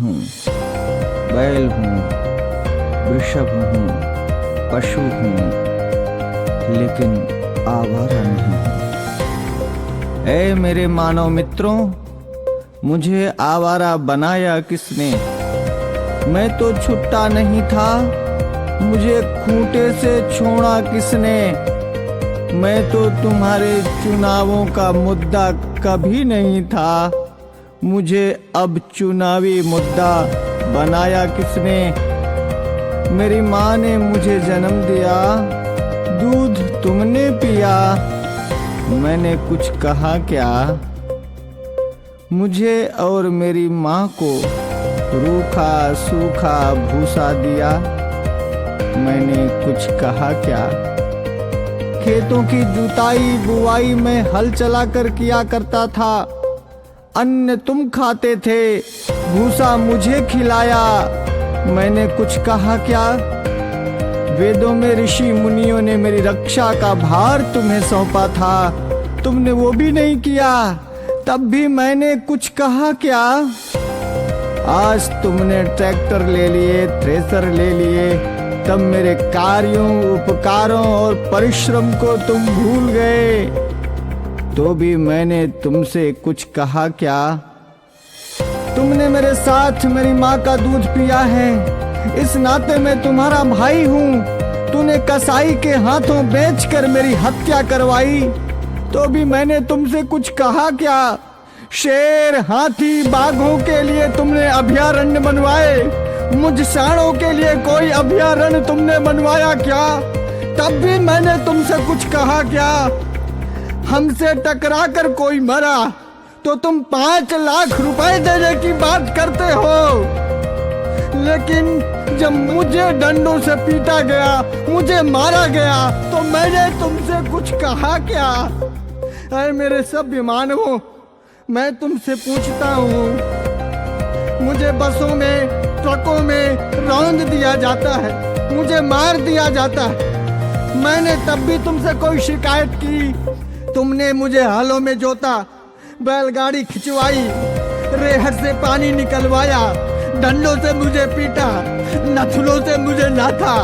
हूँ, बैल हूँ, वृषभ हूँ, पशु हूँ, लेकिन आवारा नहीं हूँ। ऐ मेरे मानव मित्रों, मुझे आवारा बनाया किसने? मैं तो छुट्टा नहीं था, मुझे खूंटे से छोड़ा किसने? मैं तो तुम्हारे चुनावों का मुद्दा कभी नहीं था, मुझे अब चुनावी मुद्दा बनाया किसने? मेरी माँ ने मुझे जन्म दिया, दूध तुमने पिया, मैंने कुछ कहा क्या? मुझे और मेरी माँ को रूखा सूखा भूसा दिया, मैंने कुछ कहा क्या? खेतों की जुताई बुआई में हल चलाकर किया करता था, अन्न तुम खाते थे, भूसा मुझे खिलाया, मैंने कुछ कहा क्या? वेदों में ऋषि मुनियों ने मेरी रक्षा का भार तुम्हें सौंपा था, तुमने वो भी नहीं किया, तब भी मैंने कुछ कहा क्या? आज तुमने ट्रैक्टर ले लिए, थ्रेसर ले लिए, तब मेरे कार्यों, उपकारों और परिश्रम को तुम भूल गए, तो भी मैंने तुमसे कुछ कहा क्या? तुमने मेरे साथ मेरी माँ का दूध पिया है, इस नाते मैं तुम्हारा भाई हूँ। तूने कसाई के हाथों बेचकर मेरी हत्या करवाई, तो भी मैंने तुमसे कुछ कहा क्या? शेर, हाथी, बाघों के लिए तुमने अभयारण्य बनवाए, मुझ सांडों के लिए कोई अभयारण्य तुमने बनवाया क्या? तब भी मैंने तुमसे कुछ कहा क्या? हमसे टकरा कर कोई मरा तो तुम 5 लाख रुपए देने की बात करते हो, लेकिन जब मुझे डंडों से पीटा गया, मुझे मारा गया, तो मैंने तुमसे कुछ कहा क्या? अरे मेरे सभ्य मानवों, मैं तुमसे पूछता हूँ, मुझे बसों में, ट्रकों में रौंद दिया जाता है, मुझे मार दिया जाता है, मैंने तब भी तुमसे कोई शिकायत की? तुमने मुझे हालों में जोता, बैलगाड़ी खिंचवाई, रेहड़ से पानी निकलवाया, डंडों से मुझे पीटा, नथुलों से मुझे नाथा,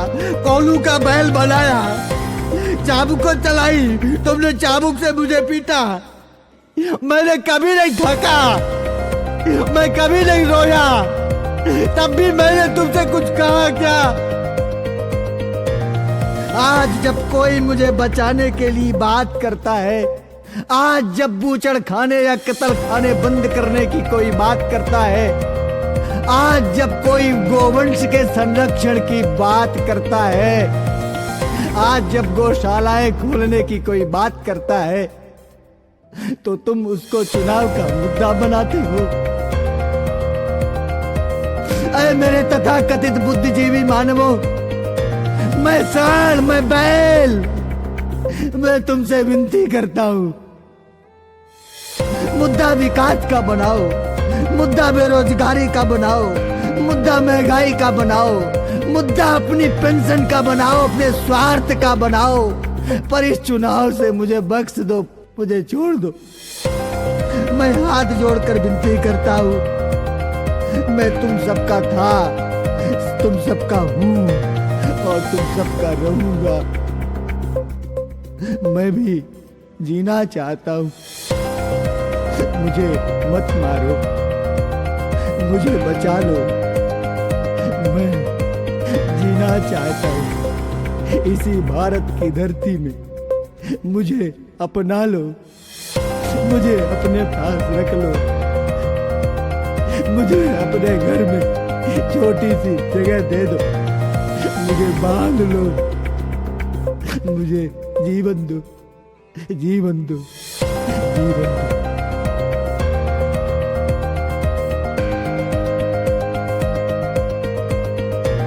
कोलू का बैल बनाया, चाबुक चलाई, तुमने चाबुक से मुझे पीटा, मैंने कभी नहीं थका, मैं कभी नहीं रोया, तब भी मैंने तुमसे कुछ कहा क्या? आज जब कोई मुझे बचाने के लिए बात करता है, आज जब बूचड़ खाने या कत्ल खाने बंद करने की कोई बात करता है, आज जब कोई गोवंश के संरक्षण की बात करता है, आज जब गौशालाएं खोलने की कोई बात करता है, तो तुम उसको चुनाव का मुद्दा बनाते हो। अरे मेरे तथाकथित बुद्धिजीवी मानवों, मैं सांड, मैं बैल, मैं तुमसे विनती करता हूं, मुद्दा विकास का बनाओ, मुद्दा बेरोजगारी का बनाओ, मुद्दा महंगाई का बनाओ, मुद्दा अपनी पेंशन का बनाओ, अपने स्वार्थ का बनाओ, पर इस चुनाव से मुझे बख्श दो, मुझे छोड़ दो। मैं हाथ जोड़कर विनती करता हूं, मैं तुम सबका था, तुम सबका हूं और तुम सबका रहूंगा। मैं भी जीना चाहता हूं, मुझे मत मारो, मुझे बचा लो, मैं जीना चाहता हूं इसी भारत की धरती में, मुझे अपना लो, मुझे अपने पास रख लो, मुझे अपने घर में छोटी सी जगह दे दो, मुझे बांध लो, मुझे जीवन दो, जीवन दो, जीवन दो।